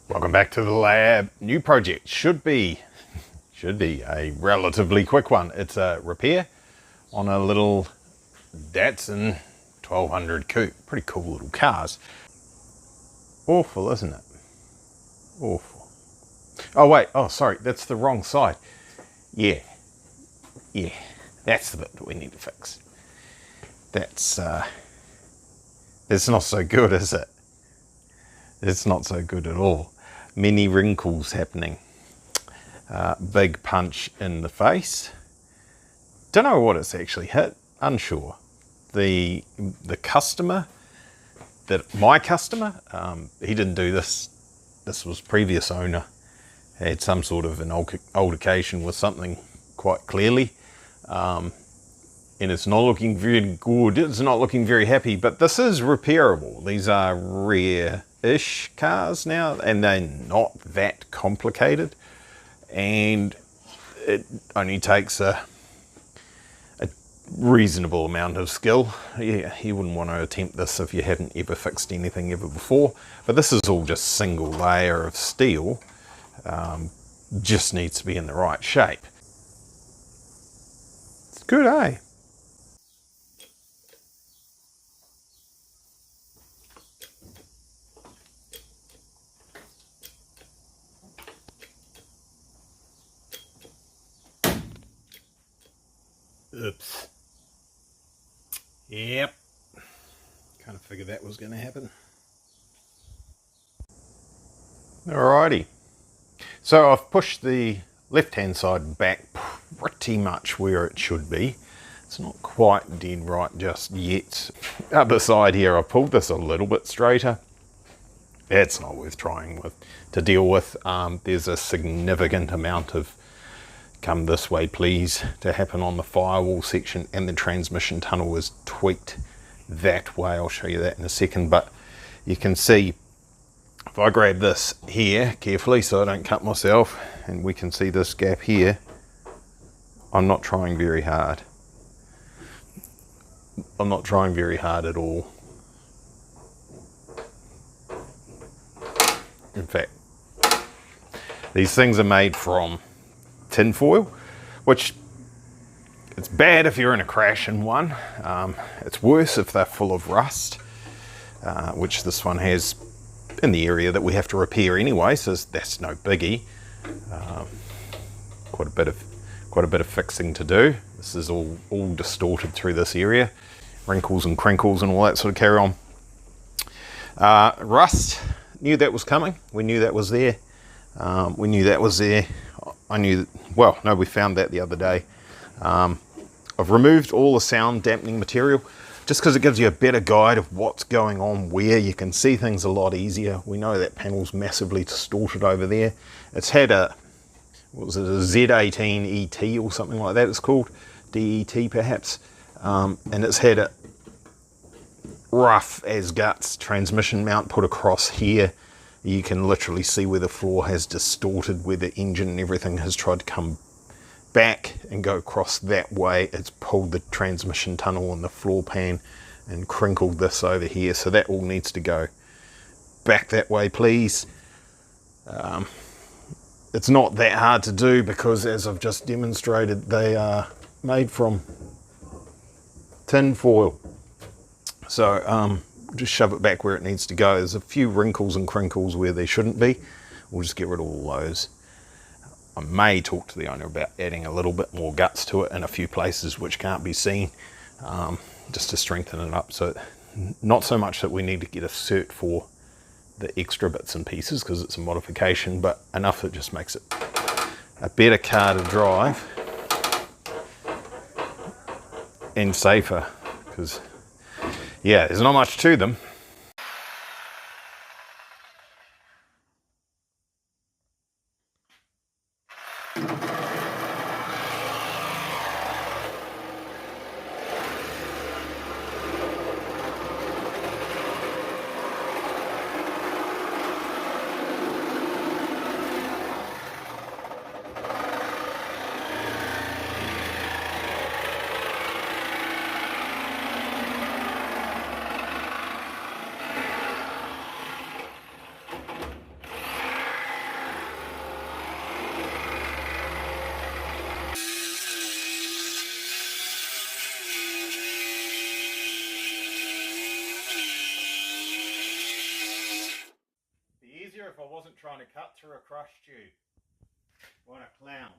Welcome back to the lab. New project should be a relatively quick one. It's a repair on a little Datsun 1200 coupe. Pretty cool little cars. Awful, isn't it? Awful. Oh wait, oh sorry, that's the wrong side. Yeah, that's the bit that we need to fix. That's not so good, is it? It's not so good at all. Many wrinkles happening. Big punch in the face. Don't know what it's actually hit. Unsure. The customer, my customer, he didn't do this. This was previous owner. Had some sort of an altercation with something quite clearly. And it's not looking very good. It's not looking very happy, but this is repairable. These are rare-ish cars now, and they're not that complicated. And it only takes a reasonable amount of skill. Yeah, you wouldn't want to attempt this if you hadn't ever fixed anything ever before. But this is all just single layer of steel. Just needs to be in the right shape. It's good, eh? Oops. Yep. Kind of figured that was going to happen. Alrighty. So I've pushed the left-hand side back pretty much where it should be. It's not quite dead right just yet. Other side here, I pulled this a little bit straighter. It's not worth trying to deal with. There's a significant amount of come this way please to happen on the firewall section, and the transmission tunnel is tweaked that way. I'll show you that in a second, but you can see if I grab this here carefully so I don't cut myself, and we can see this gap here. I'm not trying very hard. I'm not trying very hard at all. In fact, these things are made from tin foil, which it's bad if you're in a crash in one. It's worse if they're full of rust, which this one has in the area that we have to repair anyway, so that's no biggie. Quite a bit of fixing to do. This is all distorted through this area, wrinkles and crinkles and all that sort of carry on. Rust, knew that was coming. We knew that was there. We knew that was there. I knew, well, no, we found that the other day. I've removed all the sound dampening material just because it gives you a better guide of what's going on where. You can see things a lot easier. We know that panel's massively distorted over there. It's had a, what was it, a Z18 ET or something like that it's called, DET perhaps, and it's had a rough as guts transmission mount put across here. You can literally see where the floor has distorted, where the engine and everything has tried to come back and go across that way. It's pulled the transmission tunnel and the floor pan and crinkled this over here, so that all needs to go back that way please. It's not that hard to do because, as I've just demonstrated, they are made from tin foil. So just shove it back where it needs to go. There's a few wrinkles and crinkles where there shouldn't be. We'll just get rid of all those. I may talk to the owner about adding a little bit more guts to it in a few places which can't be seen, just to strengthen it up. So not so much that we need to get a cert for the extra bits and pieces because it's a modification, but enough that just makes it a better car to drive and safer, because yeah, there's not much to them. through a crush tube. What a clown.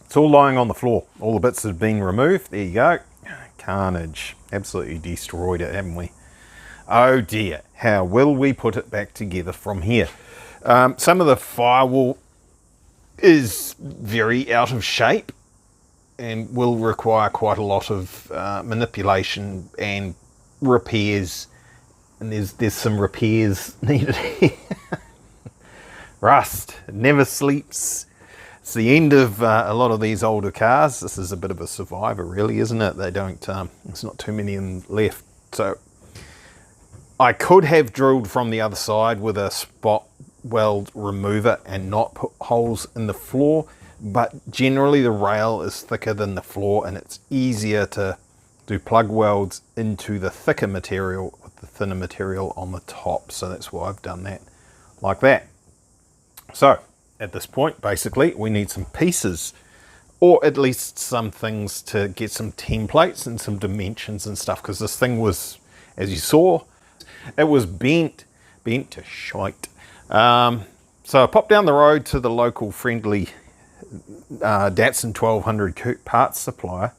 It's all lying on the floor. All the bits have been removed. There you go. Carnage. Absolutely destroyed it, haven't we? Oh dear. How will we put it back together from here? Some of the firewall is very out of shape and will require quite a lot of manipulation and repairs. And there's some repairs needed here. Rust. It never sleeps. It's the end of a lot of these older cars. This is a bit of a survivor, really, isn't it? They don't, there's not too many of them left. So I could have drilled from the other side with a spot weld remover and not put holes in the floor, but generally the rail is thicker than the floor and it's easier to do plug welds into the thicker material with the thinner material on the top. So that's why I've done that like that. So at this point, basically, we need some pieces, or at least some things to get some templates and some dimensions and stuff, because this thing was, as you saw, it was bent to shite. So I popped down the road to the local friendly Datsun 1200 coupe parts supplier,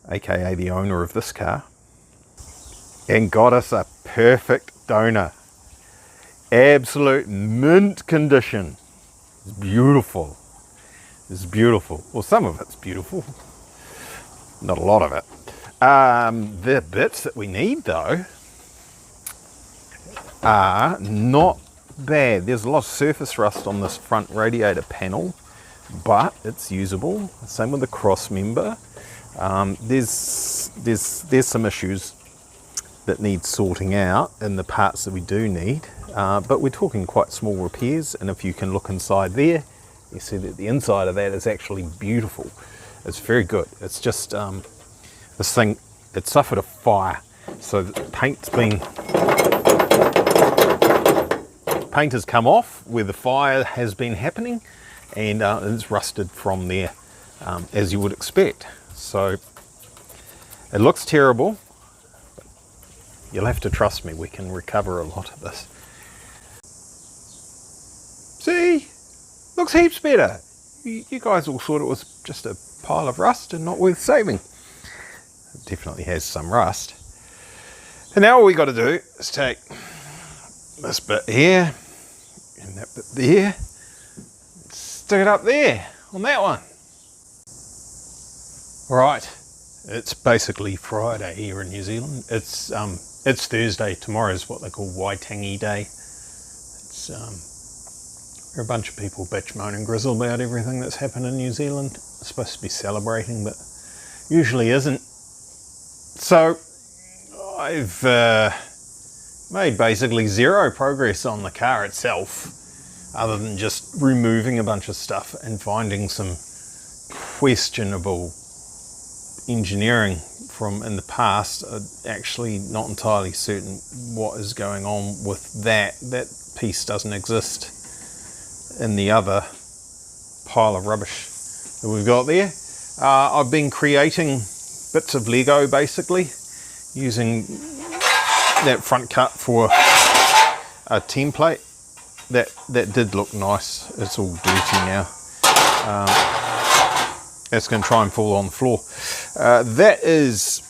aka the owner of this car, and got us a perfect donor. Absolute mint condition. It's beautiful. It's beautiful. Well, some of it's beautiful. Not a lot of it. The bits that we need, though, are not bad. There's a lot of surface rust on this front radiator panel, but it's usable. Same with the cross member. There's some issues that need sorting out in the parts that we do need, but we're talking quite small repairs, and if you can look inside there, you see that the inside of that is actually beautiful. It's very good. It's just this thing, it suffered a fire, so the paint has come off where the fire has been happening, and it's rusted from there, as you would expect. So it looks terrible. You'll have to trust me, we can recover a lot of this. See? Looks heaps better. You guys all thought it was just a pile of rust and not worth saving. It definitely has some rust. And now all we got to do is take this bit here and that bit there, stick it up there on that one. Right, it's basically Friday here in New Zealand. It's Thursday. Tomorrow's what they call Waitangi Day. It's there are a bunch of people bitch, moan and grizzle about everything that's happened in New Zealand. It's supposed to be celebrating, but usually isn't. So I've made basically zero progress on the car itself, other than just removing a bunch of stuff and finding some questionable engineering from in the past. Actually not entirely certain what is going on with that. That piece doesn't exist in the other pile of rubbish that we've got there. I've been creating bits of Lego basically, using that front cut for a template. That did look nice. It's all dirty now. It's going to try and fall on the floor. That is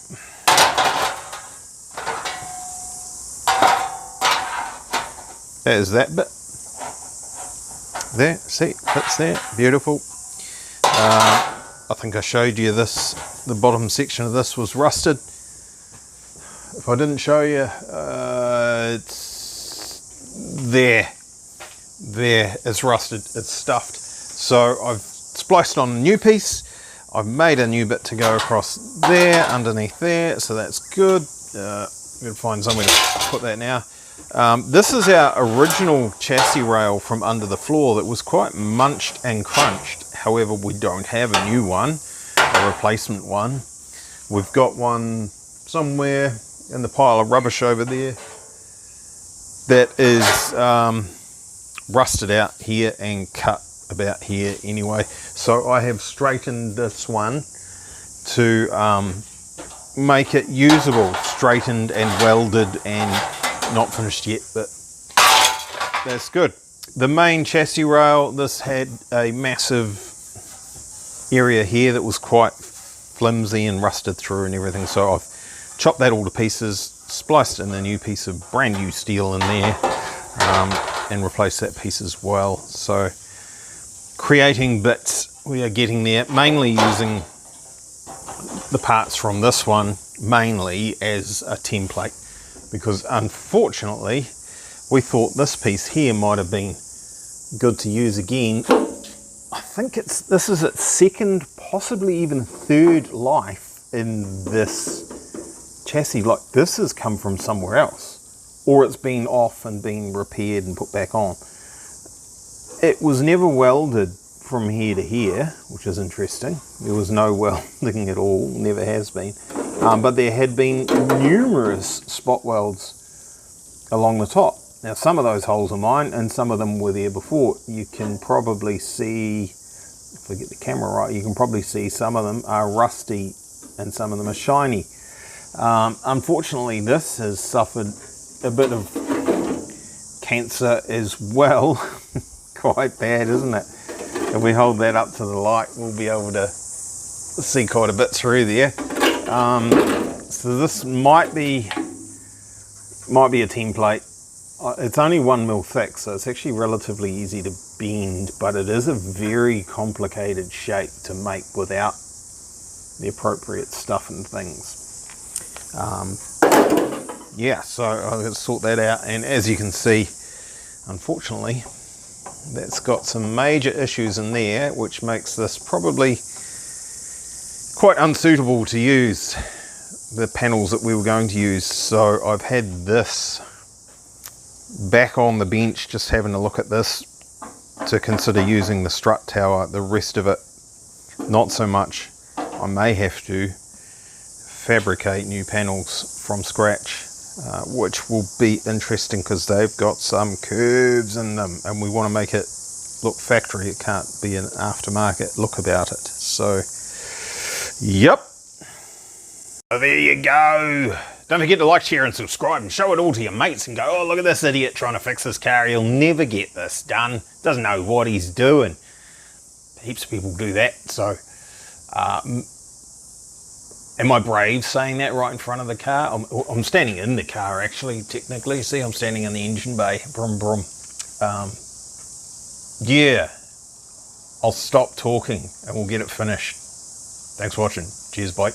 that bit there. See, fits there, beautiful. I think I showed you this. The bottom section of this was rusted. If I didn't show you, it's there. It's rusted. It's stuffed. So I've spliced on a new piece. I've made a new bit to go across there, underneath there, so that's good. I'm going to find somewhere to put that now. This is our original chassis rail from under the floor that was quite munched and crunched. However, we don't have a new one, a replacement one. We've got one somewhere in the pile of rubbish over there that is rusted out here and cut about here anyway. So I have straightened this one to make it usable, straightened and welded, and not finished yet, but that's good. The main chassis rail, this had a massive area here that was quite flimsy and rusted through and everything, so I've chopped that all to pieces, spliced in a new piece of brand new steel in there, and replaced that piece as well. So creating bits, we are getting there, mainly using the parts from this one mainly as a template, because unfortunately we thought this piece here might have been good to use again. I think this is its second, possibly even third life in this chassis. Like, this has come from somewhere else, or it's been off and been repaired and put back on. It was never welded from here to here, which is interesting. There was no welding at all, never has been. But there had been numerous spot welds along the top. Now, some of those holes are mine, and some of them were there before. You can probably see, if I get the camera right, you can probably see some of them are rusty and some of them are shiny. Unfortunately, this has suffered a bit of cancer as well. Quite bad, isn't it? If we hold that up to the light, we'll be able to see quite a bit through there. So this might be a template. It's only 1 mil thick, so it's actually relatively easy to bend, but it is a very complicated shape to make without the appropriate stuff and things. Yeah, so I've got to sort that out, and as you can see, unfortunately, that's got some major issues in there, which makes this probably quite unsuitable to use the panels that we were going to use. So I've had this back on the bench, just having a look at this to consider using the strut tower. The rest of it, not so much. I may have to fabricate new panels from scratch, which will be interesting because they've got some curves in them, and we want to make it look factory. It can't be an aftermarket look about it. So, yep. So there you go. Don't forget to like, share and subscribe, and show it all to your mates and go, oh, look at this idiot trying to fix this car. He'll never get this done. Doesn't know what he's doing. Heaps of people do that. So, am I brave saying that right in front of the car? I'm standing in the car, actually, technically. See, I'm standing in the engine bay. Brum, brum. Yeah. I'll stop talking and we'll get it finished. Thanks for watching. Cheers, bye.